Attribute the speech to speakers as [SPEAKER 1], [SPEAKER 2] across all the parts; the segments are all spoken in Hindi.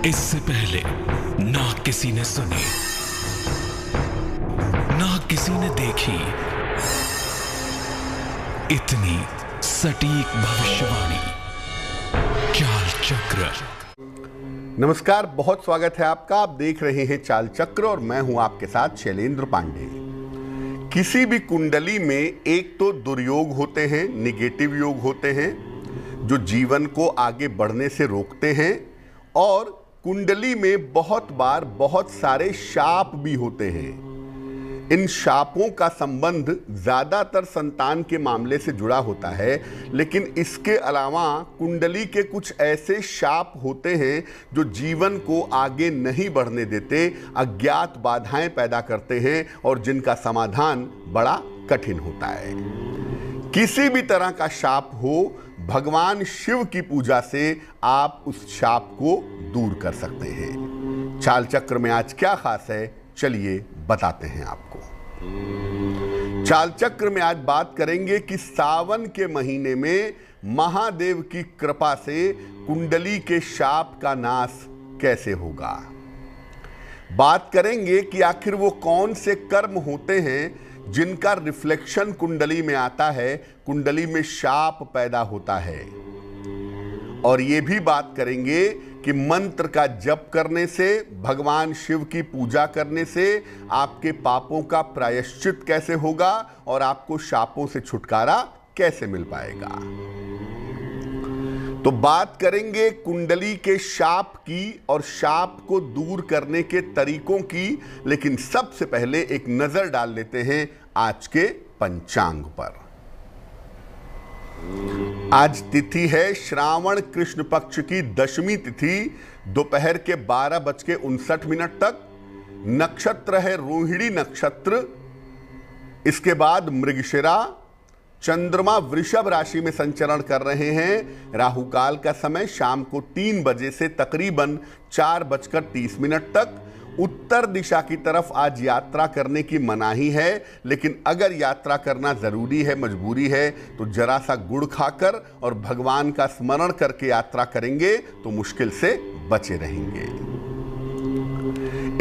[SPEAKER 1] इससे पहले ना किसी ने सुनी, ना किसी ने देखी इतनी सटीक भविष्यवाणी। चाल चक्र।
[SPEAKER 2] नमस्कार, बहुत स्वागत है आपका। आप देख रहे हैं चाल चक्र और मैं हूं आपके साथ शैलेंद्र पांडे। किसी भी कुंडली में एक तो दुर्योग होते हैं, निगेटिव योग होते हैं जो जीवन को आगे बढ़ने से रोकते हैं, और कुंडली में बहुत बार बहुत सारे शाप भी होते हैं। इन शापों का संबंध ज़्यादातर संतान के मामले से जुड़ा होता है, लेकिन इसके अलावा कुंडली के कुछ ऐसे शाप होते हैं जो जीवन को आगे नहीं बढ़ने देते, अज्ञात बाधाएं पैदा करते हैं और जिनका समाधान बड़ा कठिन होता है। किसी भी तरह का शाप हो, भगवान शिव की पूजा से आप उस शाप को दूर कर सकते हैं। चाल चक्र में आज क्या खास है, चलिए बताते हैं आपको। चाल चक्र में आज बात करेंगे कि सावन के महीने में महादेव की कृपा से कुंडली के शाप का नाश कैसे होगा। बात करेंगे कि आखिर वो कौन से कर्म होते हैं जिनका रिफ्लेक्शन कुंडली में आता है, कुंडली में शाप पैदा होता है। और ये भी बात करेंगे कि मंत्र का जप करने से, भगवान शिव की पूजा करने से आपके पापों का प्रायश्चित कैसे होगा और आपको शापों से छुटकारा कैसे मिल पाएगा। तो बात करेंगे कुंडली के शाप की और शाप को दूर करने के तरीकों की, लेकिन सबसे पहले एक नजर डाल लेते हैं आज के पंचांग पर। आज तिथि है श्रावण कृष्ण पक्ष की दशमी तिथि, दोपहर के 12:59 तक। नक्षत्र है रोहिणी नक्षत्र। इसके बाद मृगशिरा। चंद्रमा वृषभ राशि में संचरण कर रहे हैं। राहु काल का समय शाम को 3 बजे से तकरीबन 4:30 तक। उत्तर दिशा की तरफ आज यात्रा करने की मनाही है, लेकिन अगर यात्रा करना जरूरी है, मजबूरी है, तो जरा सा गुड़ खाकर और भगवान का स्मरण करके यात्रा करेंगे तो मुश्किल से बचे रहेंगे।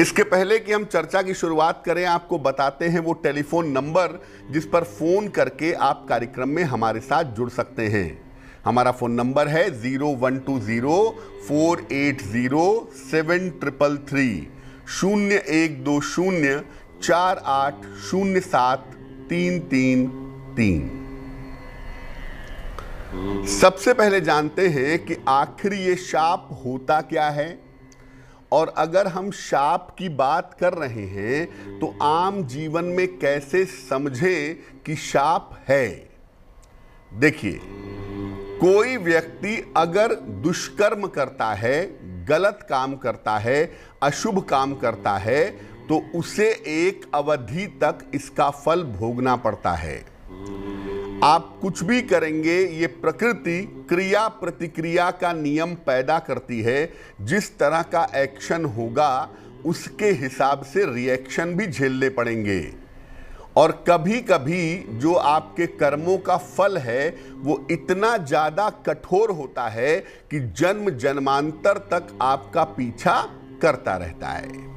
[SPEAKER 2] इसके पहले कि हम चर्चा की शुरुआत करें, आपको बताते हैं वो टेलीफोन नंबर जिस पर फोन करके आप कार्यक्रम में हमारे साथ जुड़ सकते हैं। हमारा फोन नंबर है 0120-480-7333, 0120-4807-333। सबसे पहले जानते हैं कि आखिर ये शाप होता क्या है, और अगर हम शाप की बात कर रहे हैं तो आम जीवन में कैसे समझें कि शाप है। देखिए, कोई व्यक्ति अगर दुष्कर्म करता है, गलत काम करता है, अशुभ काम करता है, तो उसे एक अवधि तक इसका फल भोगना पड़ता है। आप कुछ भी करेंगे, ये प्रकृति क्रिया प्रतिक्रिया का नियम पैदा करती है। जिस तरह का एक्शन होगा उसके हिसाब से रिएक्शन भी झेलने पड़ेंगे, और कभी कभी जो आपके कर्मों का फल है वो इतना ज़्यादा कठोर होता है कि जन्म जन्मांतर तक आपका पीछा करता रहता है।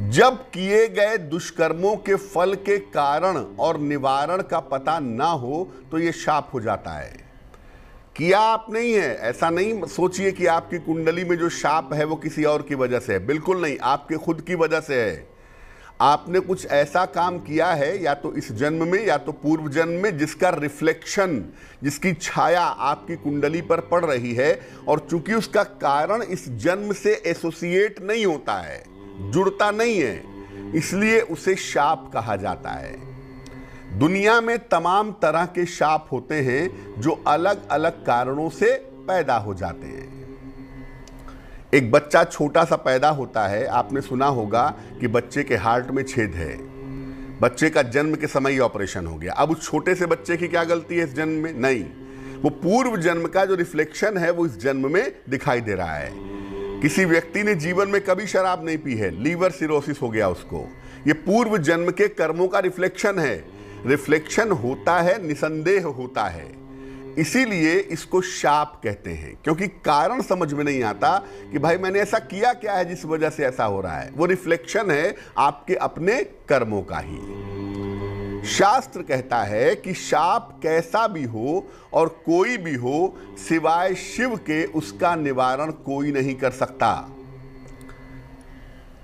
[SPEAKER 2] जब किए गए दुष्कर्मों के फल के कारण और निवारण का पता ना हो तो ये शाप हो जाता है। किया आप नहीं है, ऐसा नहीं सोचिए कि आपकी कुंडली में जो शाप है वो किसी और की वजह से है। बिल्कुल नहीं, आपके खुद की वजह से है। आपने कुछ ऐसा काम किया है, या तो इस जन्म में या तो पूर्व जन्म में, जिसका रिफ्लेक्शन, जिसकी छाया आपकी कुंडली पर पड़ रही है, और चूंकि उसका कारण इस जन्म से एसोसिएट नहीं होता है, जुड़ता नहीं है, इसलिए उसे शाप कहा जाता है। दुनिया में तमाम तरह के शाप होते हैं जो अलग अलग कारणों से पैदा हो जाते हैं। एक बच्चा छोटा सा पैदा होता है, आपने सुना होगा कि बच्चे के हार्ट में छेद है, बच्चे का जन्म के समय ही ऑपरेशन हो गया। अब उस छोटे से बच्चे की क्या गलती है इस जन्म में? नहीं, वो पूर्व जन्म का जो रिफ्लेक्शन है वो इस जन्म में दिखाई दे रहा है। किसी व्यक्ति ने जीवन में कभी शराब नहीं पी है, लीवर सिरोसिस हो गया उसको, ये पूर्व जन्म के कर्मों का रिफ्लेक्शन है। रिफ्लेक्शन होता है, निसंदेह होता है। इसीलिए इसको शाप कहते हैं, क्योंकि कारण समझ में नहीं आता कि भाई मैंने ऐसा किया क्या है जिस वजह से ऐसा हो रहा है। वो रिफ्लेक्शन है आपके अपने कर्मों का ही। शास्त्र कहता है कि शाप कैसा भी हो और कोई भी हो, सिवाय शिव के उसका निवारण कोई नहीं कर सकता।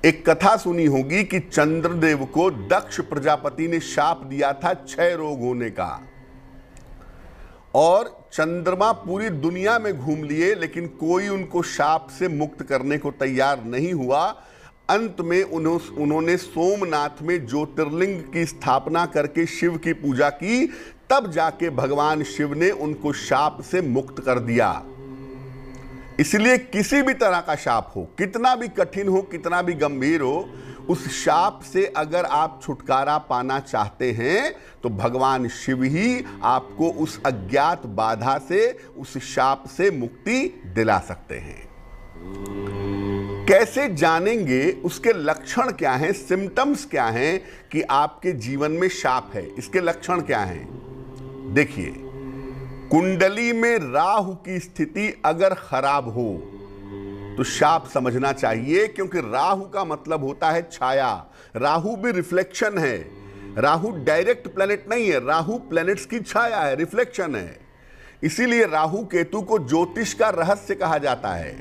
[SPEAKER 2] एक कथा सुनी होगी कि चंद्रदेव को दक्ष प्रजापति ने शाप दिया था 6 रोग होने का, और चंद्रमा पूरी दुनिया में घूम लिए लेकिन कोई उनको शाप से मुक्त करने को तैयार नहीं हुआ। अंत में उन्होंने सोमनाथ में ज्योतिर्लिंग की स्थापना करके शिव की पूजा की, तब जाके भगवान शिव ने उनको शाप से मुक्त कर दिया। इसलिए किसी भी तरह का शाप हो, कितना भी कठिन हो, कितना भी गंभीर हो, उस शाप से अगर आप छुटकारा पाना चाहते हैं तो भगवान शिव ही आपको उस अज्ञात बाधा से, उस शाप से मुक्ति दिला सकते हैं। कैसे जानेंगे, उसके लक्षण क्या हैं, सिम्टम्स क्या हैं कि आपके जीवन में शाप है? इसके लक्षण क्या हैं? देखिए, कुंडली में राहु की स्थिति अगर खराब हो तो शाप समझना चाहिए, क्योंकि राहु का मतलब होता है छाया। राहु भी रिफ्लेक्शन है, राहु डायरेक्ट प्लेनेट नहीं है, राहु प्लेनेट्स की छाया है, रिफ्लेक्शन है। इसीलिए राहु केतु को ज्योतिष का रहस्य कहा जाता है।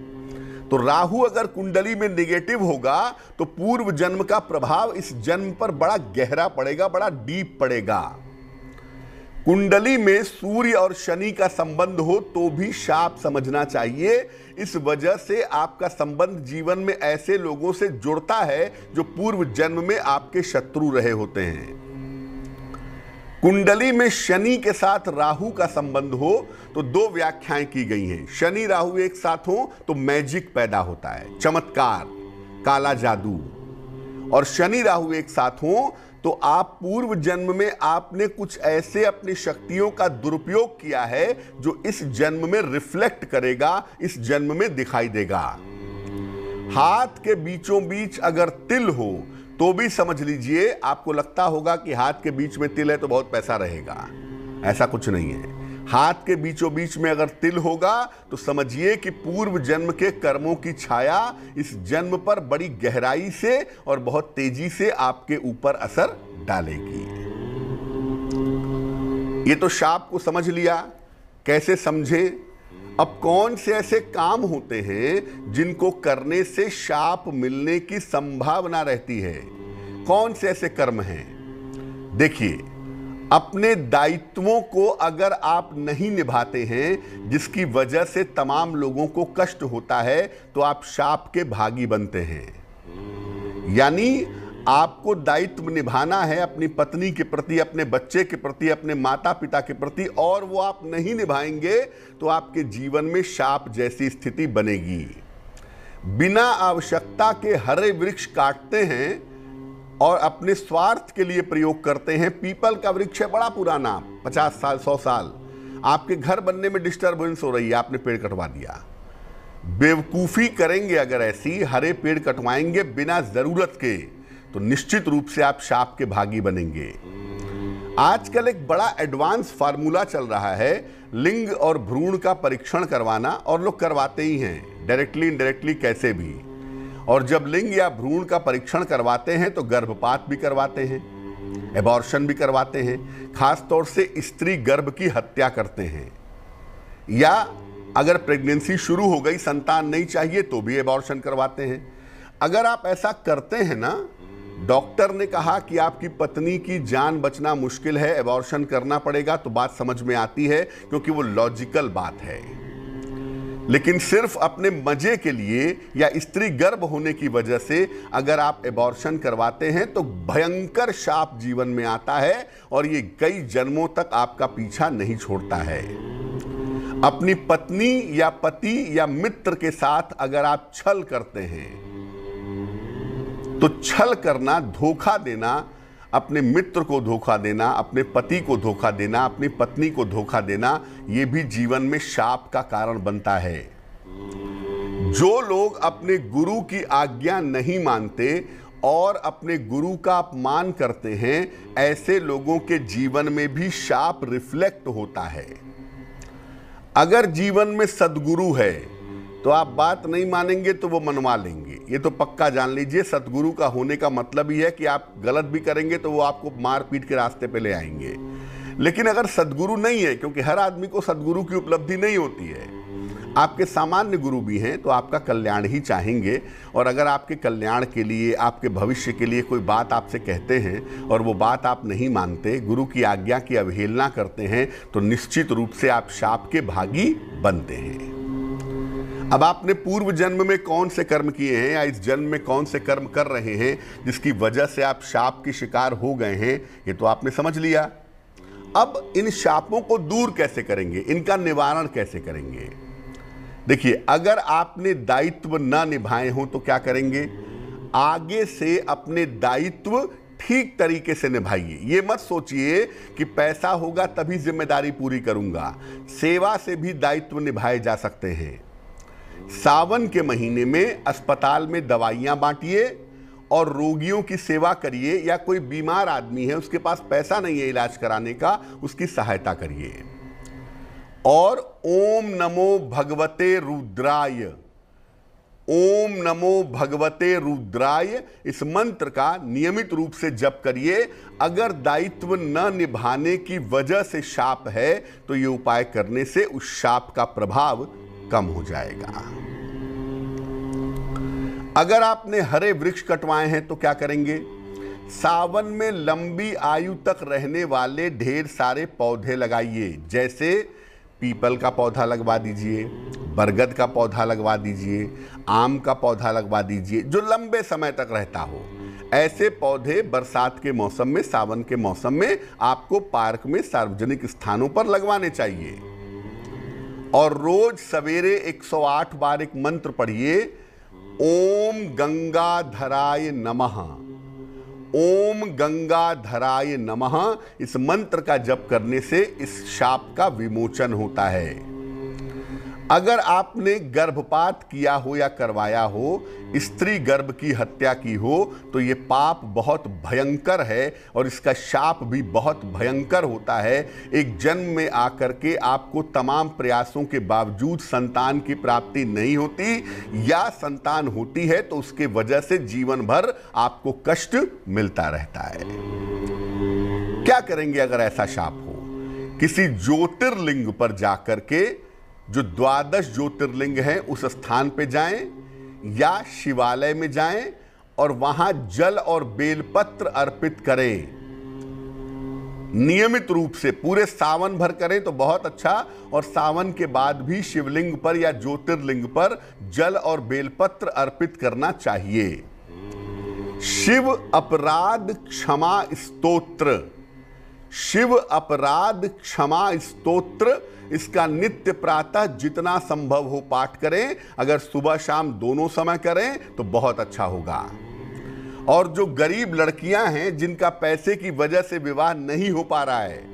[SPEAKER 2] तो राहु अगर कुंडली में निगेटिव होगा तो पूर्व जन्म का प्रभाव इस जन्म पर बड़ा गहरा पड़ेगा, बड़ा डीप पड़ेगा। कुंडली में सूर्य और शनि का संबंध हो तो भी शाप समझना चाहिए। इस वजह से आपका संबंध जीवन में ऐसे लोगों से जुड़ता है जो पूर्व जन्म में आपके शत्रु रहे होते हैं। कुंडली में शनि के साथ राहु का संबंध हो तो 2 व्याख्याएं की गई हैं। शनि राहु एक साथ हो तो मैजिक पैदा होता है, चमत्कार, काला जादू। और शनि राहु एक साथ हो तो आप पूर्व जन्म में आपने कुछ ऐसे अपनी शक्तियों का दुरुपयोग किया है जो इस जन्म में रिफ्लेक्ट करेगा, इस जन्म में दिखाई देगा। हाथ के बीचों बीच अगर तिल हो तो भी समझ लीजिए, आपको लगता होगा कि हाथ के बीच में तिल है तो बहुत पैसा रहेगा। ऐसा कुछ नहीं है। हाथ के बीचों बीच में अगर तिल होगा तो समझिए कि पूर्व जन्म के कर्मों की छाया इस जन्म पर बड़ी गहराई से और बहुत तेजी से आपके ऊपर असर डालेगी। ये तो शाप को समझ लिया। कैसे समझें? अब कौन से ऐसे काम होते हैं जिनको करने से शाप मिलने की संभावना रहती है? कौन से ऐसे कर्म हैं? देखिए, अपने दायित्वों को अगर आप नहीं निभाते हैं जिसकी वजह से तमाम लोगों को कष्ट होता है तो आप शाप के भागी बनते हैं। यानी आपको दायित्व निभाना है अपनी पत्नी के प्रति, अपने बच्चे के प्रति, अपने माता पिता के प्रति, और वो आप नहीं निभाएंगे तो आपके जीवन में शाप जैसी स्थिति बनेगी। बिना आवश्यकता के हरे वृक्ष काटते हैं और अपने स्वार्थ के लिए प्रयोग करते हैं। पीपल का वृक्ष है बड़ा पुराना, 50 साल 100 साल, आपके घर बनने में डिस्टर्बेंस हो रही है, आपने पेड़ कटवा दिया। बेवकूफ़ी करेंगे अगर ऐसी, हरे पेड़ कटवाएंगे बिना ज़रूरत के, तो निश्चित रूप से आप शाप के भागी बनेंगे। आजकल एक बड़ा एडवांस फार्मूला चल रहा है, लिंग और भ्रूण का परीक्षण करवाना, और लोग करवाते ही हैं, डायरेक्टली इनडायरेक्टली कैसे भी। और जब लिंग या भ्रूण का परीक्षण करवाते हैं तो गर्भपात भी करवाते हैं, एबॉर्शन भी करवाते हैं। खास तौर से स्त्री गर्भ की हत्या करते हैं, या अगर प्रेगनेंसी शुरू हो गई, संतान नहीं चाहिए तो भी एबॉर्शन करवाते हैं। अगर आप ऐसा करते हैं ना, डॉक्टर ने कहा कि आपकी पत्नी की जान बचना मुश्किल है, एबॉर्शन करना पड़ेगा, तो बात समझ में आती है क्योंकि वो लॉजिकल बात है। लेकिन सिर्फ अपने मजे के लिए या स्त्री गर्भ होने की वजह से अगर आप एबॉर्शन करवाते हैं तो भयंकर शाप जीवन में आता है और ये कई जन्मों तक आपका पीछा नहीं छोड़ता है। अपनी पत्नी या पति या मित्र के साथ अगर आप छल करते हैं तो छल करना, धोखा देना, अपने मित्र को धोखा देना, अपने पति को धोखा देना, अपनी पत्नी को धोखा देना, ये भी जीवन में शाप का कारण बनता है। जो लोग अपने गुरु की आज्ञा नहीं मानते और अपने गुरु का अपमान करते हैं, ऐसे लोगों के जीवन में भी शाप रिफ्लेक्ट होता है। अगर जीवन में सद्गुरु है तो आप बात नहीं मानेंगे तो वो मनवा लेंगे, ये तो पक्का जान लीजिए। सद्गुरु का होने का मतलब ही है कि आप गलत भी करेंगे तो वो आपको मार पीट के रास्ते पे ले आएंगे। लेकिन अगर सद्गुरु नहीं है, क्योंकि हर आदमी को सद्गुरु की उपलब्धि नहीं होती है, आपके सामान्य गुरु भी हैं तो आपका कल्याण ही चाहेंगे। और अगर आपके कल्याण के लिए, आपके भविष्य के लिए कोई बात आपसे कहते हैं और वो बात आप नहीं मानते, गुरु की आज्ञा की अवहेलना करते हैं, तो निश्चित रूप से आप शाप के भागी बनते हैं। अब आपने पूर्व जन्म में कौन से कर्म किए हैं या इस जन्म में कौन से कर्म कर रहे हैं जिसकी वजह से आप शाप के शिकार हो गए हैं, ये तो आपने समझ लिया। अब इन शापों को दूर कैसे करेंगे, इनका निवारण कैसे करेंगे? देखिए, अगर आपने दायित्व न निभाए हों तो क्या करेंगे? आगे से अपने दायित्व ठीक तरीके से निभाइए। ये मत सोचिए कि पैसा होगा तभी जिम्मेदारी पूरी करूंगा। सेवा से भी दायित्व निभाए जा सकते हैं। सावन के महीने में अस्पताल में दवाइयां बांटिए और रोगियों की सेवा करिए, या कोई बीमार आदमी है उसके पास पैसा नहीं है इलाज कराने का, उसकी सहायता करिए। और ओम नमो भगवते रुद्राय, ओम नमो भगवते रुद्राय, इस मंत्र का नियमित रूप से जप करिए। अगर दायित्व न निभाने की वजह से शाप है तो ये उपाय करने से उस शाप का प्रभाव कम हो जाएगा। अगर आपने हरे वृक्ष कटवाए हैं तो क्या करेंगे? सावन में लंबी आयु तक रहने वाले ढेर सारे पौधे लगाइए। जैसे पीपल का पौधा लगवा दीजिए, बरगद का पौधा लगवा दीजिए, आम का पौधा लगवा दीजिए, जो लंबे समय तक रहता हो। ऐसे पौधे बरसात के मौसम में, सावन के मौसम में आपको पार्क में, सार्वजनिक स्थानों पर लगवाने चाहिए। और रोज सवेरे 108 बार एक मंत्र पढ़िए, ओम गंगाधराय नमः, ओम गंगाधराय नमः। इस मंत्र का जप करने से इस शाप का विमोचन होता है। अगर आपने गर्भपात किया हो या करवाया हो, स्त्री गर्भ की हत्या की हो, तो ये पाप बहुत भयंकर है और इसका शाप भी बहुत भयंकर होता है। एक जन्म में आकर के आपको तमाम प्रयासों के बावजूद संतान की प्राप्ति नहीं होती, या संतान होती है तो उसके वजह से जीवन भर आपको कष्ट मिलता रहता है। क्या करेंगे अगर ऐसा शाप हो? किसी ज्योतिर्लिंग पर जाकर के, जो 12 ज्योतिर्लिंग हैं, उस स्थान पे जाएं या शिवालय में जाएं और वहां जल और बेलपत्र अर्पित करें। नियमित रूप से पूरे सावन भर करें तो बहुत अच्छा, और सावन के बाद भी शिवलिंग पर या ज्योतिर्लिंग पर जल और बेलपत्र अर्पित करना चाहिए। शिव अपराध क्षमा स्तोत्र, शिव अपराध क्षमा स्तोत्र, इसका नित्य प्रातः जितना संभव हो पाठ करें। अगर सुबह शाम दोनों समय करें तो बहुत अच्छा होगा। और जो गरीब लड़कियां हैं जिनका पैसे की वजह से विवाह नहीं हो पा रहा है,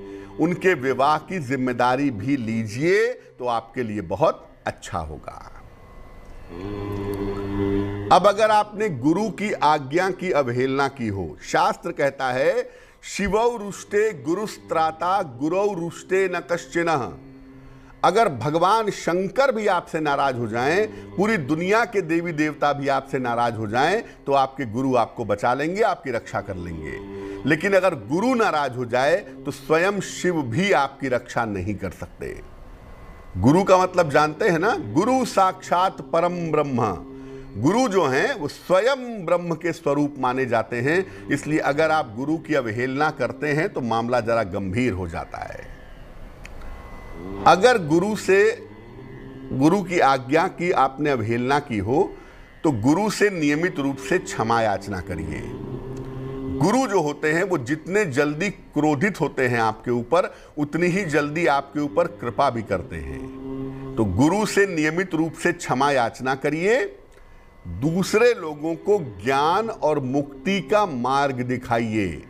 [SPEAKER 2] उनके विवाह की जिम्मेदारी भी लीजिए तो आपके लिए बहुत अच्छा होगा। अब अगर आपने गुरु की आज्ञा की अवहेलना की हो, शास्त्र कहता है शिवौ रुष्टे गुरुस्त्राता गुरौ रुष्टे न कश्चिनः। अगर भगवान शंकर भी आपसे नाराज हो जाएं, पूरी दुनिया के देवी देवता भी आपसे नाराज हो जाएं, तो आपके गुरु आपको बचा लेंगे, आपकी रक्षा कर लेंगे। लेकिन अगर गुरु नाराज हो जाए तो स्वयं शिव भी आपकी रक्षा नहीं कर सकते। गुरु का मतलब जानते हैं ना? गुरु साक्षात परम ब्रह्म। गुरु जो हैं वो स्वयं ब्रह्म के स्वरूप माने जाते हैं। इसलिए अगर आप गुरु की अवहेलना करते हैं तो मामला जरा गंभीर हो जाता है। अगर गुरु की आज्ञा की आपने अवहेलना की हो तो गुरु से नियमित रूप से क्षमा याचना करिए। गुरु जो होते हैं वो जितने जल्दी क्रोधित होते हैं आपके ऊपर, उतनी ही जल्दी आपके ऊपर कृपा भी करते हैं। तो गुरु से नियमित रूप से क्षमा याचना करिए। दूसरे लोगों को ज्ञान और मुक्ति का मार्ग दिखाइए।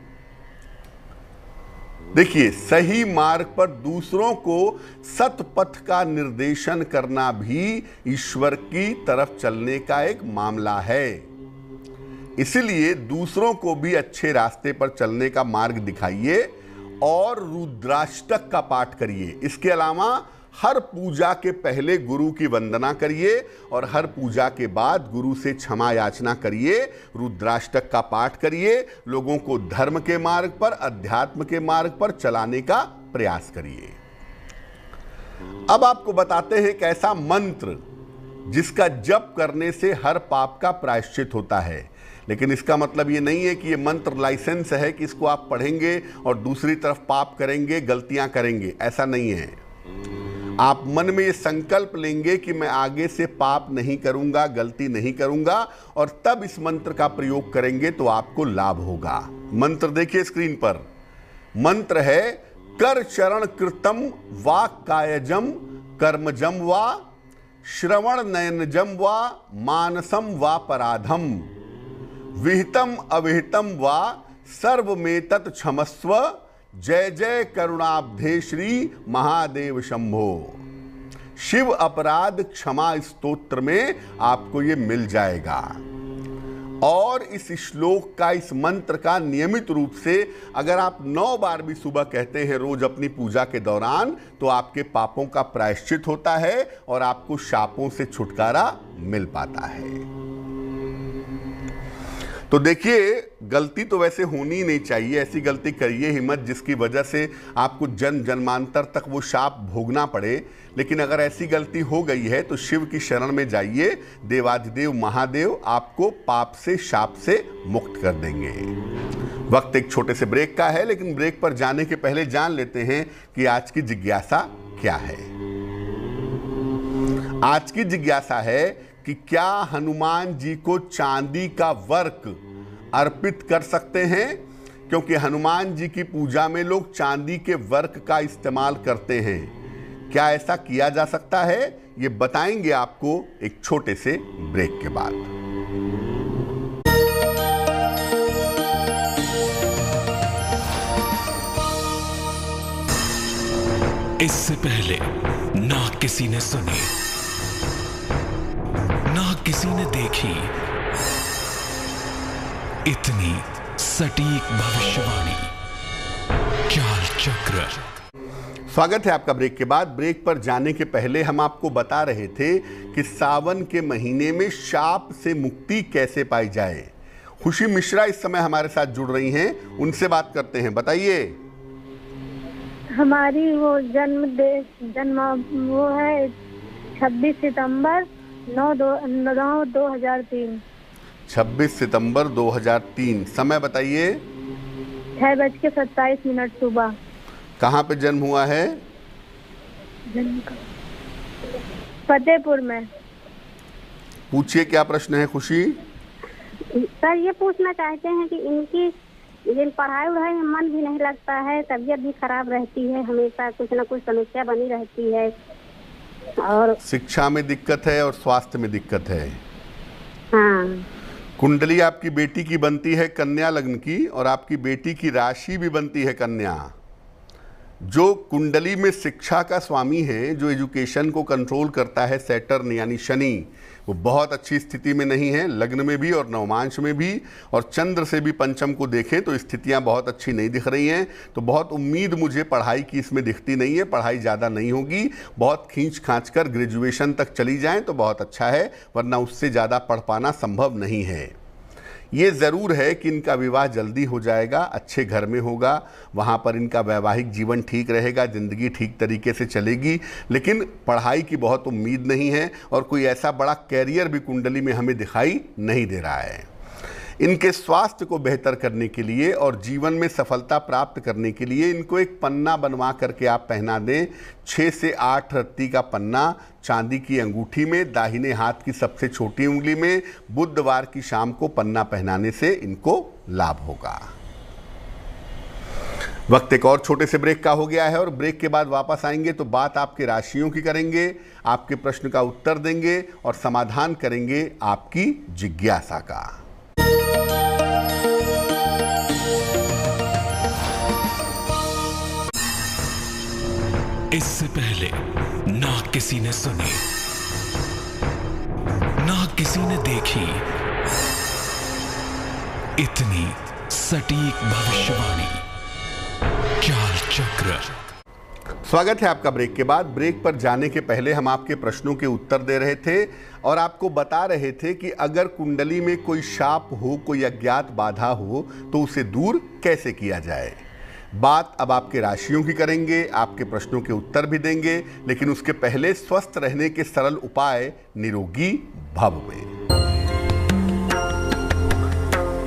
[SPEAKER 2] देखिए, सही मार्ग पर दूसरों को सतपथ का निर्देशन करना भी ईश्वर की तरफ चलने का एक मामला है। इसलिए दूसरों को भी अच्छे रास्ते पर चलने का मार्ग दिखाइए और रुद्राष्टक का पाठ करिए। इसके अलावा हर पूजा के पहले गुरु की वंदना करिए और हर पूजा के बाद गुरु से क्षमा याचना करिए, रुद्राष्टक का पाठ करिए, लोगों को धर्म के मार्ग पर, अध्यात्म के मार्ग पर चलाने का प्रयास करिए। अब आपको बताते हैं एक ऐसा मंत्र जिसका जप करने से हर पाप का प्रायश्चित होता है। लेकिन इसका मतलब ये नहीं है कि ये मंत्र लाइसेंस है कि इसको आप पढ़ेंगे और दूसरी तरफ पाप करेंगे, गलतियां करेंगे, ऐसा नहीं है। आप मन में ये संकल्प लेंगे कि मैं आगे से पाप नहीं करूंगा, गलती नहीं करूंगा, और तब इस मंत्र का प्रयोग करेंगे तो आपको लाभ होगा। मंत्र देखिए स्क्रीन पर। मंत्र है कर चरण कृतम वा कायजम कर्मजम वा श्रवण नयनजम वा मानसम वा पराधम विहितम अविहितम वा सर्वमेतत् क्षमस्व जय जय करुणाब्धे श्री महादेव शंभो। शिव अपराध क्षमा स्तोत्र में आपको ये मिल जाएगा। और इस श्लोक का, इस मंत्र का नियमित रूप से अगर आप 9 बार भी सुबह कहते हैं रोज अपनी पूजा के दौरान, तो आपके पापों का प्रायश्चित होता है और आपको शापों से छुटकारा मिल पाता है। तो देखिए, गलती तो वैसे होनी ही नहीं चाहिए, ऐसी गलती करिए ही मत जिसकी वजह से आपको जन्म जन्मांतर तक वो शाप भोगना पड़े। लेकिन अगर ऐसी गलती हो गई है तो शिव की शरण में जाइए, देवाधिदेव महादेव आपको पाप से, शाप से मुक्त कर देंगे। वक्त एक छोटे से ब्रेक का है, लेकिन ब्रेक पर जाने के पहले जान लेते हैं कि आज की जिज्ञासा क्या है। आज की जिज्ञासा है कि क्या हनुमान जी को चांदी का वर्क अर्पित कर सकते हैं? क्योंकि हनुमान जी की पूजा में लोग चांदी के वर्क का इस्तेमाल करते हैं। क्या ऐसा किया जा सकता है? ये बताएंगे आपको एक छोटे से ब्रेक के बाद।
[SPEAKER 1] इससे पहले ना किसी ने सुनी, ना किसी ने देखी इतनी सटीक भविष्यवाणी। चाल चक्र।
[SPEAKER 2] स्वागत है आपका ब्रेक के बाद। ब्रेक पर जाने के पहले हम आपको बता रहे थे कि सावन के महीने में शाप से मुक्ति कैसे पाई जाए। खुशी मिश्रा इस समय हमारे साथ जुड़ रही हैं, उनसे बात करते हैं। बताइए।
[SPEAKER 3] हमारी वो जन्म वो है 26 सितंबर 2003।
[SPEAKER 2] 26 सितंबर 2003। समय बताइए।
[SPEAKER 3] 6:27 सुबह।
[SPEAKER 2] कहाँ पे जन्म हुआ है?
[SPEAKER 3] फतेहपुर में।
[SPEAKER 2] पूछिए, क्या प्रश्न है खुशी?
[SPEAKER 3] सर, ये पूछना चाहते हैं कि इनकी पढ़ाई उढ़ाई में मन भी नहीं लगता है, तबीयत भी खराब रहती है, हमेशा कुछ न कुछ समस्या बनी रहती है, और
[SPEAKER 2] शिक्षा में दिक्कत है और स्वास्थ्य में दिक्कत है।
[SPEAKER 3] हाँ।
[SPEAKER 2] कुंडली आपकी बेटी की बनती है कन्या लग्न की, और आपकी बेटी की राशि भी बनती है कन्या। जो कुंडली में शिक्षा का स्वामी है, जो एजुकेशन को कंट्रोल करता है, सैटर्न यानी शनि, वो बहुत अच्छी स्थिति में नहीं है, लग्न में भी और नवमांश में भी। और चंद्र से भी पंचम को देखें तो स्थितियां बहुत अच्छी नहीं दिख रही हैं। तो बहुत उम्मीद मुझे पढ़ाई की इसमें दिखती नहीं है, पढ़ाई ज़्यादा नहीं होगी। बहुत खींच खांच कर ग्रेजुएशन तक चली जाएं तो बहुत अच्छा है, वरना उससे ज़्यादा पढ़ पाना संभव नहीं है। ये ज़रूर है कि इनका विवाह जल्दी हो जाएगा, अच्छे घर में होगा, वहाँ पर इनका वैवाहिक जीवन ठीक रहेगा, ज़िंदगी ठीक तरीके से चलेगी। लेकिन पढ़ाई की बहुत उम्मीद नहीं है और कोई ऐसा बड़ा कैरियर भी कुंडली में हमें दिखाई नहीं दे रहा है। इनके स्वास्थ्य को बेहतर करने के लिए और जीवन में सफलता प्राप्त करने के लिए इनको एक पन्ना बनवा करके आप पहना दें। 6 से 8 रत्ती का पन्ना चांदी की अंगूठी में, दाहिने हाथ की सबसे छोटी उंगली में, बुधवार की शाम को पन्ना पहनाने से इनको लाभ होगा। वक्त एक और छोटे से ब्रेक का हो गया है और ब्रेक के बाद वापस आएंगे तो बात आपके राशियों की करेंगे, आपके प्रश्न का उत्तर देंगे और समाधान करेंगे आपकी जिज्ञासा का।
[SPEAKER 1] इससे पहले ना किसी ने सुनी, ना किसी ने देखी इतनी सटीक भविष्यवाणी। चाल चक्र।
[SPEAKER 2] स्वागत है आपका ब्रेक के बाद। ब्रेक पर जाने के पहले हम आपके प्रश्नों के उत्तर दे रहे थे और आपको बता रहे थे कि अगर कुंडली में कोई शाप हो, कोई अज्ञात बाधा हो, तो उसे दूर कैसे किया जाए। बात अब आपके राशियों की करेंगे, आपके प्रश्नों के उत्तर भी देंगे, लेकिन उसके पहले स्वस्थ रहने के सरल उपाय निरोगी भव में।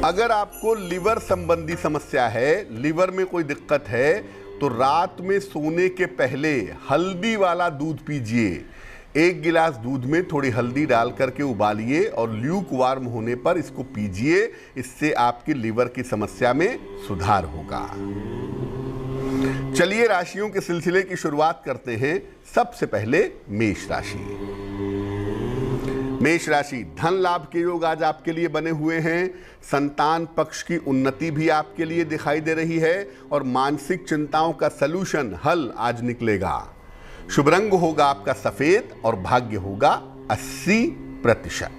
[SPEAKER 2] अगर आपको लिवर संबंधी समस्या है, लिवर में कोई दिक्कत है, तो रात में सोने के पहले हल्दी वाला दूध पीजिए। 1 गिलास दूध में थोड़ी हल्दी डाल करके उबालिए और ल्यूक वार्म होने पर इसको पीजिए। इससे आपकी लिवर की समस्या में सुधार होगा। चलिए राशियों के सिलसिले की शुरुआत करते हैं। सबसे पहले मेष राशि। मेष राशि, धन लाभ के योग आज आपके लिए बने हुए हैं। संतान पक्ष की उन्नति भी आपके लिए दिखाई दे रही है और मानसिक चिंताओं का सलूशन, हल आज निकलेगा। शुभ रंग होगा आपका सफेद और भाग्य होगा 80%।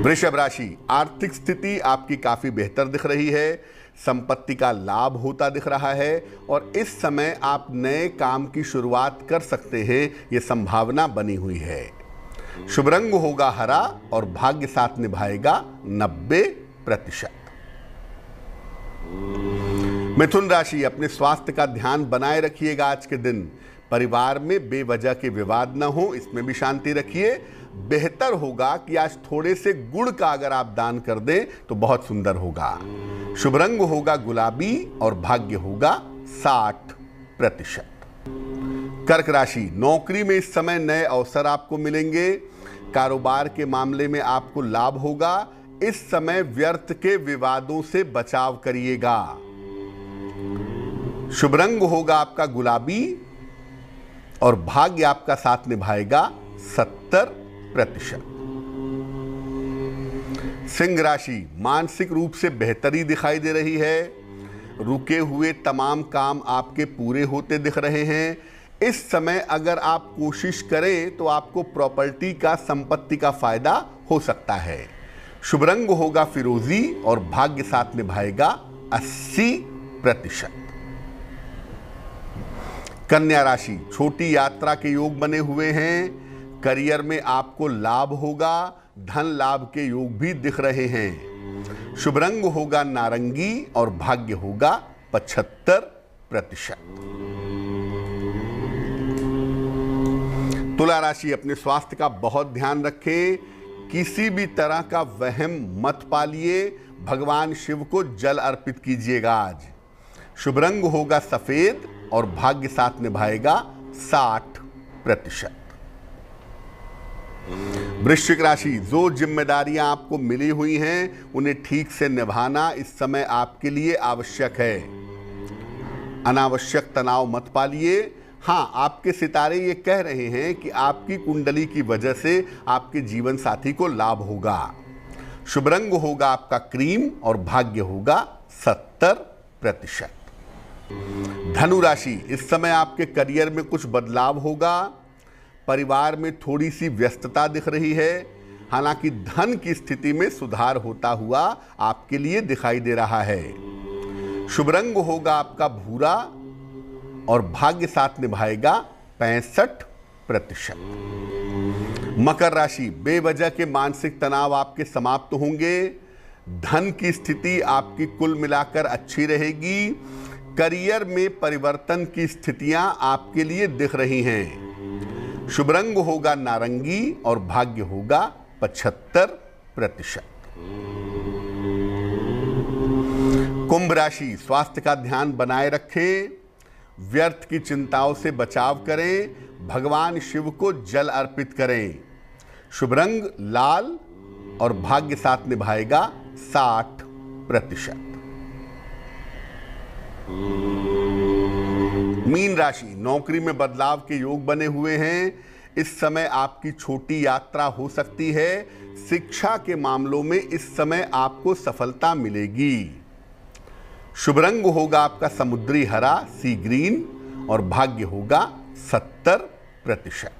[SPEAKER 2] वृषभ राशि, आर्थिक स्थिति आपकी काफी बेहतर दिख रही है। संपत्ति का लाभ होता दिख रहा है और इस समय आप नए काम की शुरुआत कर सकते हैं, यह संभावना बनी हुई है। शुभ रंग होगा हरा और भाग्य साथ निभाएगा 90%। मिथुन राशि, अपने स्वास्थ्य का ध्यान बनाए रखिएगा आज के दिन। परिवार में बेवजह के विवाद न हो, इसमें भी शांति रखिए। बेहतर होगा कि आज थोड़े से गुड़ का अगर आप दान कर दें तो बहुत सुंदर होगा। शुभ रंग होगा गुलाबी और भाग्य होगा 60%। कर्क राशि, नौकरी में इस समय नए अवसर आपको मिलेंगे। कारोबार के मामले में आपको लाभ होगा। इस समय व्यर्थ के विवादों से बचाव करिएगा। शुभ रंग होगा आपका गुलाबी और भाग्य आपका साथ निभाएगा 70%। सिंह राशि, मानसिक रूप से बेहतरी दिखाई दे रही है। रुके हुए तमाम काम आपके पूरे होते दिख रहे हैं। इस समय अगर आप कोशिश करें तो आपको प्रॉपर्टी का, संपत्ति का फायदा हो सकता है। शुभ रंग होगा फिरोजी और भाग्य साथ निभाएगा 80%। कन्या राशि, छोटी यात्रा के योग बने हुए हैं। करियर में आपको लाभ होगा। धन लाभ के योग भी दिख रहे हैं। शुभ रंग होगा नारंगी और भाग्य होगा 75%। तुला राशि, अपने स्वास्थ्य का बहुत ध्यान रखें। किसी भी तरह का वहम मत पालिए। भगवान शिव को जल अर्पित कीजिएगा आज। शुभ रंग होगा सफेद और भाग्य साथ निभाएगा 60%। वृश्चिक राशि, जो जिम्मेदारियां आपको मिली हुई हैं उन्हें ठीक से निभाना इस समय आपके लिए आवश्यक है। अनावश्यक तनाव मत पालिए। हाँ, आपके सितारे ये कह रहे हैं कि आपकी कुंडली की वजह से आपके जीवन साथी को लाभ होगा। शुभ रंग होगा आपका क्रीम और भाग्य होगा 70%। धनु राशि, इस समय आपके करियर में कुछ बदलाव होगा। परिवार में थोड़ी सी व्यस्तता दिख रही है। हालांकि धन की स्थिति में सुधार होता हुआ आपके लिए दिखाई दे रहा है। शुभ रंग होगा आपका भूरा और भाग्य साथ निभाएगा 65%। मकर राशि, बेवजह के मानसिक तनाव आपके समाप्त होंगे। धन की स्थिति आपकी कुल मिलाकर अच्छी रहेगी। करियर में परिवर्तन की स्थितियां आपके लिए दिख रही हैं। शुभ रंग होगा नारंगी और भाग्य होगा 75%। कुंभ राशि, स्वास्थ्य का ध्यान बनाए रखें। व्यर्थ की चिंताओं से बचाव करें। भगवान शिव को जल अर्पित करें। शुभ रंग लाल और भाग्य साथ निभाएगा 60%। मीन राशि, नौकरी में बदलाव के योग बने हुए हैं। इस समय आपकी छोटी यात्रा हो सकती है। शिक्षा के मामलों में इस समय आपको सफलता मिलेगी। शुभ रंग होगा आपका समुद्री हरा, सी ग्रीन और भाग्य होगा 70%।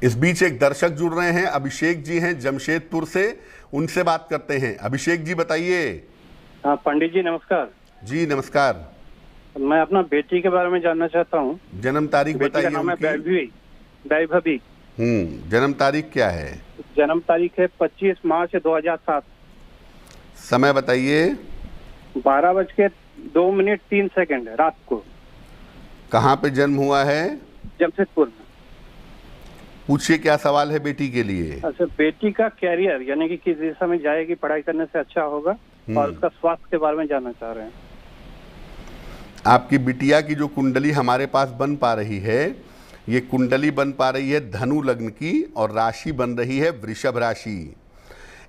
[SPEAKER 2] इस बीच एक दर्शक जुड़ रहे हैं, अभिषेक जी हैं जमशेदपुर से, उनसे बात करते हैं। अभिषेक जी बताइए।
[SPEAKER 4] पंडित जी नमस्कार।
[SPEAKER 2] जी नमस्कार।
[SPEAKER 4] मैं अपना बेटी के बारे में जानना चाहता हूँ।
[SPEAKER 2] जन्म तारीख
[SPEAKER 4] बेटी
[SPEAKER 2] बताइए
[SPEAKER 4] का नाम है
[SPEAKER 2] उनकी।
[SPEAKER 4] वैभवी।
[SPEAKER 2] जन्म तारीख क्या है?
[SPEAKER 4] जन्म तारीख है 25 मार्च 2007।
[SPEAKER 2] समय बताइए।
[SPEAKER 4] 12:02 रात को।
[SPEAKER 2] कहाँ पे जन्म हुआ है?
[SPEAKER 4] जमशेदपुर में।
[SPEAKER 2] पूछिए क्या सवाल है बेटी के लिए।
[SPEAKER 4] अच्छा, बेटी का कैरियर यानी कि किस दिशा में जाएगी, पढ़ाई करने से अच्छा होगा, और उसका स्वास्थ्य के बारे में जानना चाह रहे हैं।
[SPEAKER 2] आपकी बिटिया की जो कुंडली हमारे पास बन पा रही है, ये कुंडली बन पा रही है धनु लग्न की, और राशि बन रही है वृषभ राशि।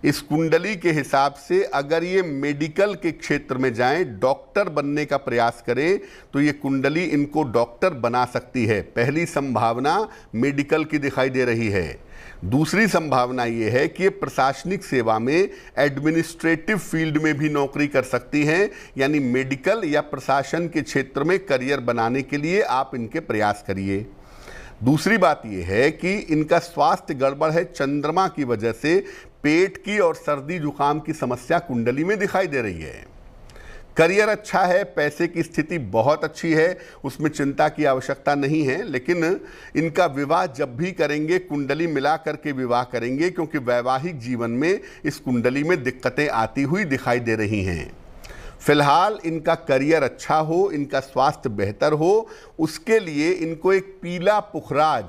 [SPEAKER 2] इस कुंडली के हिसाब से अगर ये मेडिकल के क्षेत्र में जाएं, डॉक्टर बनने का प्रयास करें, तो ये कुंडली इनको डॉक्टर बना सकती है। पहली संभावना मेडिकल की दिखाई दे रही है। दूसरी संभावना ये है कि ये प्रशासनिक सेवा में एडमिनिस्ट्रेटिव फील्ड में भी नौकरी कर सकती हैं, यानी मेडिकल या प्रशासन के क्षेत्र में करियर बनाने के लिए आप इनके प्रयास करिए। दूसरी बात यह है कि इनका स्वास्थ्य गड़बड़ है, चंद्रमा की वजह से पेट की और सर्दी जुकाम की समस्या कुंडली में दिखाई दे रही है। करियर अच्छा है, पैसे की स्थिति बहुत अच्छी है, उसमें चिंता की आवश्यकता नहीं है, लेकिन इनका विवाह जब भी करेंगे कुंडली मिला करके विवाह करेंगे, क्योंकि वैवाहिक जीवन में इस कुंडली में दिक्कतें आती हुई दिखाई दे रही हैं। फिलहाल इनका करियर अच्छा हो, इनका स्वास्थ्य बेहतर हो, उसके लिए इनको एक पीला पुखराज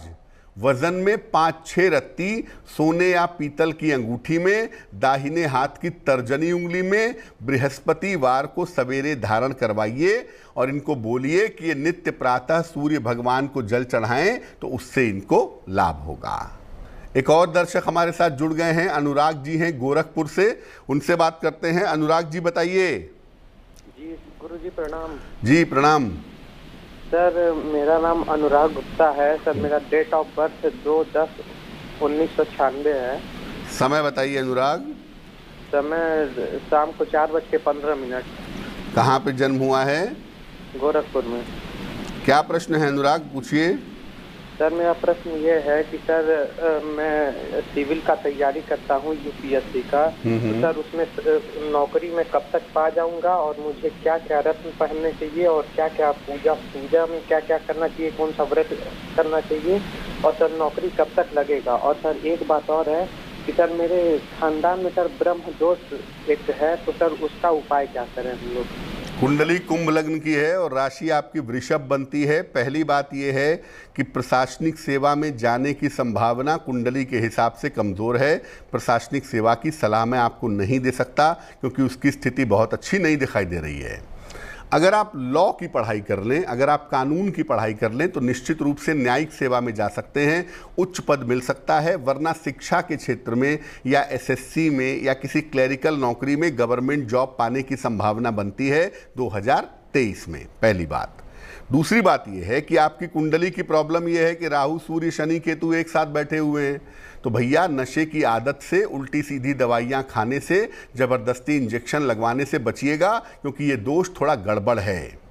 [SPEAKER 2] वजन में 5-6 रत्ती सोने या पीतल की अंगूठी में, दाहिने हाथ की तर्जनी उंगली में बृहस्पतिवार को सवेरे धारण करवाइए, और इनको बोलिए कि ये नित्य प्रातः सूर्य भगवान को जल चढ़ाएं, तो उससे इनको लाभ होगा। एक और दर्शक हमारे साथ जुड़ गए हैं, अनुराग जी हैं गोरखपुर से, उनसे बात करते हैं। अनुराग जी बताइए।
[SPEAKER 5] जी गुरुजी प्रणाम।
[SPEAKER 2] जी प्रणाम।
[SPEAKER 5] सर मेरा नाम अनुराग गुप्ता है। सर मेरा डेट ऑफ बर्थ 2/10/1996 है।
[SPEAKER 2] समय बताइए अनुराग।
[SPEAKER 5] समय शाम को 4:15।
[SPEAKER 2] कहाँ पे जन्म हुआ है?
[SPEAKER 5] गोरखपुर में।
[SPEAKER 2] क्या प्रश्न है अनुराग, पूछिए।
[SPEAKER 5] सर मेरा प्रश्न ये है कि सर मैं सिविल का तैयारी करता हूँ, यूपीएससी का, तो सर उसमें नौकरी में कब तक पा जाऊंगा, और मुझे क्या क्या रत्न पहनने चाहिए, और क्या क्या पूजा में क्या क्या करना चाहिए, कौन सा व्रत करना चाहिए, और सर नौकरी कब तक लगेगा। और सर एक बात और है कि सर मेरे खानदान में सर ब्रह्म दोष एक है, तो सर उसका उपाय क्या करें हम लोग।
[SPEAKER 2] कुंडली कुंभ लग्न की है और राशि आपकी वृषभ बनती है। पहली बात यह है कि प्रशासनिक सेवा में जाने की संभावना कुंडली के हिसाब से कमज़ोर है। प्रशासनिक सेवा की सलाह मैं आपको नहीं दे सकता, क्योंकि उसकी स्थिति बहुत अच्छी नहीं दिखाई दे रही है। अगर आप लॉ की पढ़ाई कर लें, अगर आप कानून की पढ़ाई कर लें, तो निश्चित रूप से न्यायिक सेवा में जा सकते हैं, उच्च पद मिल सकता है। वरना शिक्षा के क्षेत्र में या एसएससी में या किसी क्लरिकल नौकरी में गवर्नमेंट जॉब पाने की संभावना बनती है 2023 में। पहली बात। दूसरी बात यह है कि आपकी कुंडली की प्रॉब्लम यह है कि राहु सूर्य शनि केतु एक साथ बैठे हुए हैं, तो भैया नशे की आदत से, उल्टी सीधी दवाइयाँ खाने से, ज़बरदस्ती इंजेक्शन लगवाने से बचिएगा, क्योंकि ये दोष थोड़ा गड़बड़ है।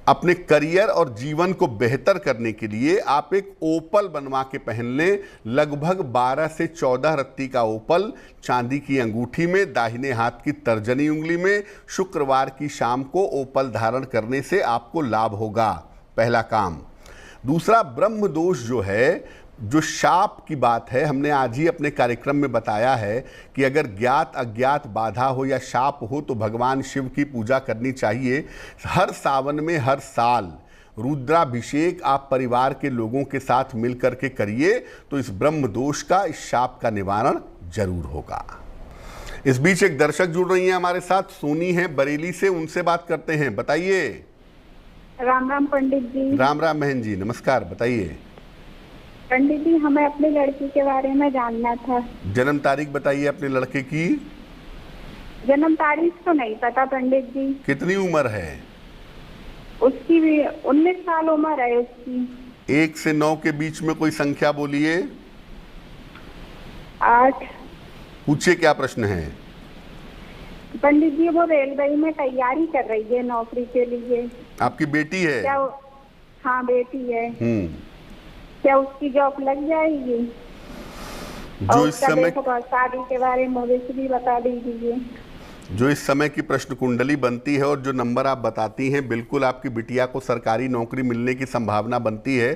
[SPEAKER 2] अपने करियर और जीवन को बेहतर करने के लिए आप एक ओपल बनवा के पहन लें। लगभग 12 से 14 रत्ती का ओपल चांदी की अंगूठी में, दाहिने हाथ की तर्जनी उंगली में, शुक्रवार की शाम को ओपल धारण करने से आपको लाभ होगा। पहला काम। दूसरा, ब्रह्म दोष जो है, जो शाप की बात है, हमने आज ही अपने कार्यक्रम में बताया है कि अगर ज्ञात अज्ञात बाधा हो या शाप हो तो भगवान शिव की पूजा करनी चाहिए। हर सावन में हर साल रुद्राभिषेक आप परिवार के लोगों के साथ मिल करके करिए, तो इस ब्रह्म दोष का, इस शाप का निवारण जरूर होगा। इस बीच एक दर्शक जुड़ रही हैं हमारे साथ, सोनी है बरेली से, उनसे बात करते हैं। बताइए।
[SPEAKER 3] राम राम पंडित जी।
[SPEAKER 2] राम राम बहन जी, नमस्कार, बताइए।
[SPEAKER 3] पंडित जी हमें अपनी लड़की के बारे में जानना था।
[SPEAKER 2] जन्म तारीख बताइए अपने लड़के की।
[SPEAKER 3] जन्म तारीख तो नहीं पता पंडित जी।
[SPEAKER 2] कितनी उम्र है
[SPEAKER 3] उसकी? भी 19 साल उम्र है उसकी।
[SPEAKER 2] 1 से 9 के बीच में कोई संख्या बोलिए।
[SPEAKER 3] 8।
[SPEAKER 2] पूछिए क्या प्रश्न है।
[SPEAKER 3] पंडित जी वो रेलवे में तैयारी कर रही है नौकरी के लिए।
[SPEAKER 2] आपकी बेटी है?
[SPEAKER 3] क्या? हाँ बेटी है। क्या उसकी जॉब लग जाएगी?
[SPEAKER 2] जो इस समय
[SPEAKER 3] शादी के बारे में भविष्य भी बता दीजिए।
[SPEAKER 2] जो इस समय की प्रश्न कुंडली बनती है और जो नंबर आप बताती हैं, बिल्कुल आपकी बिटिया को सरकारी नौकरी मिलने की संभावना बनती है,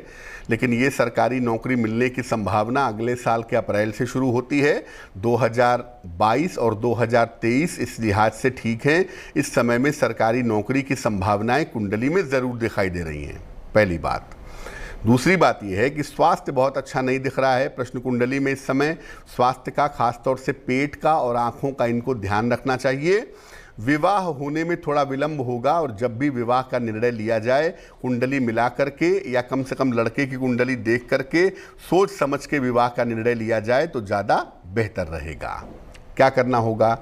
[SPEAKER 2] लेकिन ये सरकारी नौकरी मिलने की संभावना अगले साल के अप्रैल से शुरू होती है। 2022 और 2023 इस लिहाज से ठीक है। इस समय में सरकारी नौकरी की संभावनाएं कुंडली में ज़रूर दिखाई दे रही हैं, पहली बात। दूसरी बात यह है कि स्वास्थ्य बहुत अच्छा नहीं दिख रहा है प्रश्न कुंडली में इस समय। स्वास्थ्य का, खासतौर से पेट का और आँखों का, इनको ध्यान रखना चाहिए। विवाह होने में थोड़ा विलंब होगा और जब भी विवाह का निर्णय लिया जाए कुंडली मिला करके या कम से कम लड़के की कुंडली देख करके सोच समझ के विवाह का निर्णय लिया जाए तो ज़्यादा बेहतर रहेगा। क्या करना होगा?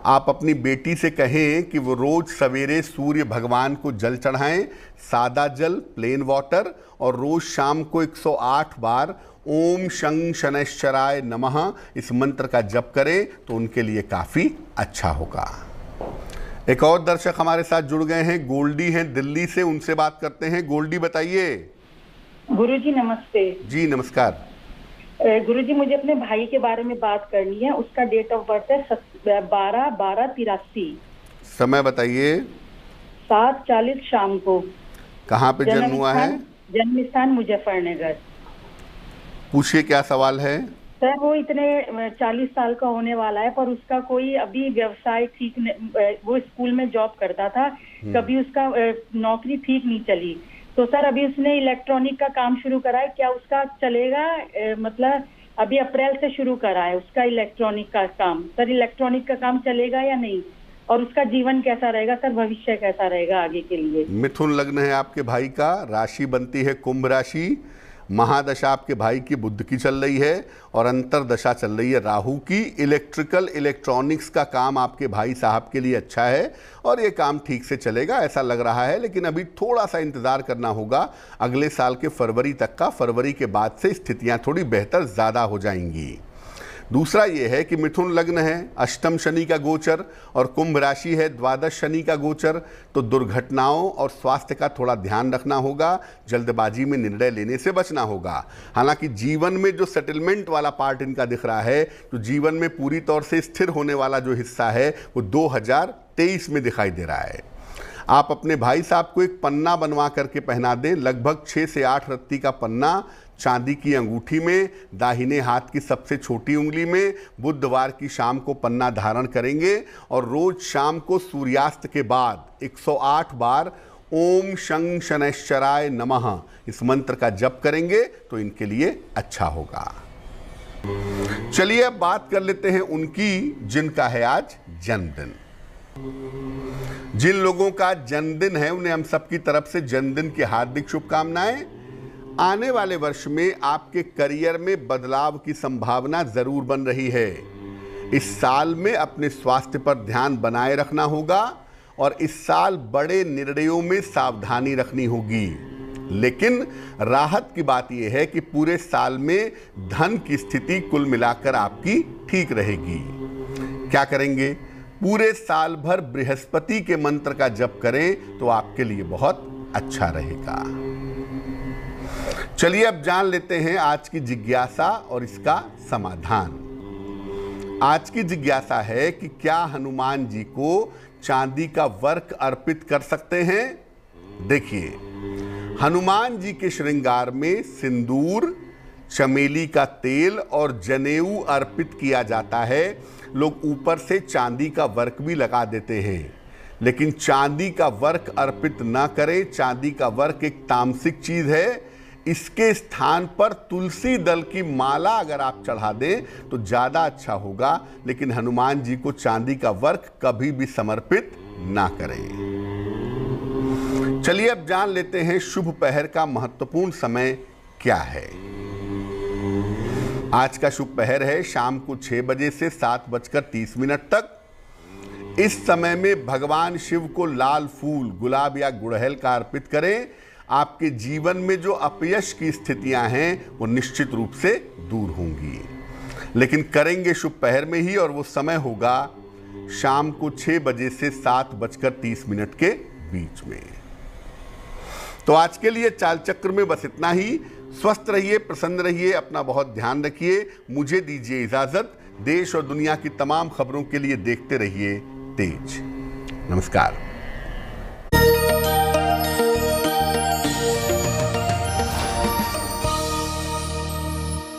[SPEAKER 2] आप अपनी बेटी से कहें कि वो रोज़ सवेरे सूर्य भगवान को जल चढ़ाएं, सादा जल, प्लेन वाटर, और रोज़ शाम को 108 बार ओम शं शनैश्चराय नमः इस मंत्र का जप करें तो उनके लिए काफ़ी अच्छा होगा। एक और दर्शक हमारे साथ जुड़ गए हैं, गोल्डी हैं दिल्ली से, उनसे बात करते हैं। गोल्डी बताइए।
[SPEAKER 6] गुरुजी नमस्ते।
[SPEAKER 2] जी नमस्कार।
[SPEAKER 6] गुरुजी मुझे अपने भाई के बारे में बात करनी है। उसका डेट ऑफ बर्थ है 12/12/83।
[SPEAKER 2] समय बताइए।
[SPEAKER 6] 7:40 शाम को।
[SPEAKER 2] कहाँ पे जन्म हुआ है?
[SPEAKER 6] जन्म स्थान मुजफ्फरनगर।
[SPEAKER 2] पूछिए क्या सवाल है?
[SPEAKER 6] सर वो इतने 40 साल का होने वाला है पर उसका कोई अभी व्यवसाय ठीक नहीं, वो स्कूल में जॉब करता था, कभी उसका नौकरी ठीक नहीं चली। तो सर अभी उसने इलेक्ट्रॉनिक का काम शुरू करा है, क्या उसका चलेगा? मतलब अभी अप्रैल से शुरू करा है उसका इलेक्ट्रॉनिक का काम। सर इलेक्ट्रॉनिक का काम चलेगा या नहीं? और उसका जीवन कैसा रहेगा सर, भविष्य कैसा रहेगा आगे के लिए?
[SPEAKER 2] मिथुन लग्न है आपके भाई का, राशि बनती है कुंभ राशि। महादशा आपके भाई की बुध की चल रही है और अंतरदशा चल रही है राहु की। इलेक्ट्रिकल इलेक्ट्रॉनिक्स का काम आपके भाई साहब के लिए अच्छा है और ये काम ठीक से चलेगा ऐसा लग रहा है, लेकिन अभी थोड़ा सा इंतज़ार करना होगा अगले साल के फरवरी तक का। फरवरी के बाद से स्थितियां थोड़ी बेहतर ज़्यादा हो जाएंगी। दूसरा ये है कि मिथुन लग्न है, अष्टम शनि का गोचर, और कुंभ राशि है, द्वादश शनि का गोचर। तो दुर्घटनाओं और स्वास्थ्य का थोड़ा ध्यान रखना होगा, जल्दबाजी में निर्णय लेने से बचना होगा। हालांकि जीवन में जो सेटलमेंट वाला पार्ट इनका दिख रहा है, तो जीवन में पूरी तौर से स्थिर होने वाला जो हिस्सा है वो 2023 में दिखाई दे रहा है। आप अपने भाई साहब को एक पन्ना बनवा करके पहना दें, लगभग 6 से 8 रत्ती का पन्ना, चांदी की अंगूठी में, दाहिने हाथ की सबसे छोटी उंगली में। बुधवार की शाम को पन्ना धारण करेंगे और रोज शाम को सूर्यास्त के बाद 108 बार ओम शं शनैश्चराय नमः इस मंत्र का जप करेंगे तो इनके लिए अच्छा होगा। चलिए अब बात कर लेते हैं उनकी जिनका है आज जन्मदिन। जिन लोगों का जन्मदिन है उन्हें हम सबकी तरफ से जन्मदिन की हार्दिक शुभकामनाएं। आने वाले वर्ष में आपके करियर में बदलाव की संभावना जरूर बन रही है। इस साल में अपने स्वास्थ्य पर ध्यान बनाए रखना होगा और इस साल बड़े निर्णयों में सावधानी रखनी होगी। लेकिन राहत की बात यह है कि पूरे साल में धन की स्थिति कुल मिलाकर आपकी ठीक रहेगी। क्या करेंगे? पूरे साल भर बृहस्पति के मंत्र का जप करें तो आपके लिए बहुत अच्छा रहेगा। चलिए अब जान लेते हैं आज की जिज्ञासा और इसका समाधान। आज की जिज्ञासा है कि क्या हनुमान जी को चांदी का वर्क अर्पित कर सकते हैं? देखिए, हनुमान जी के श्रृंगार में सिंदूर, चमेली का तेल और जनेऊ अर्पित किया जाता है। लोग ऊपर से चांदी का वर्क भी लगा देते हैं, लेकिन चांदी का वर्क अर्पित ना करें। चांदी का वर्क एक तामसिक चीज है। इसके स्थान पर तुलसी दल की माला अगर आप चढ़ा दें तो ज़्यादा अच्छा होगा, लेकिन हनुमान जी को चांदी का वर्क कभी भी समर्पित ना करें। चलिए अब जान लेते हैं शुभ पहर का महत्वपूर्ण समय क्या है। आज का शुभ पहर है शाम को 6 बजे से 7:30 तक। इस समय में भगवान शिव को लाल फूल, गुलाब या गुड़हल का अर्पित करें। आपके जीवन में जो अपयश की स्थितियां हैं वो निश्चित रूप से दूर होंगी, लेकिन करेंगे शुभ पहर में ही, और वो समय होगा शाम को 6 बजे से 7:30 के बीच में। तो आज के लिए चाल चक्र में बस इतना ही। स्वस्थ रहिए, प्रसन्न रहिए, अपना बहुत ध्यान रखिए। मुझे दीजिए इजाजत। देश और दुनिया की तमाम खबरों के लिए देखते रहिए तेज। नमस्कार।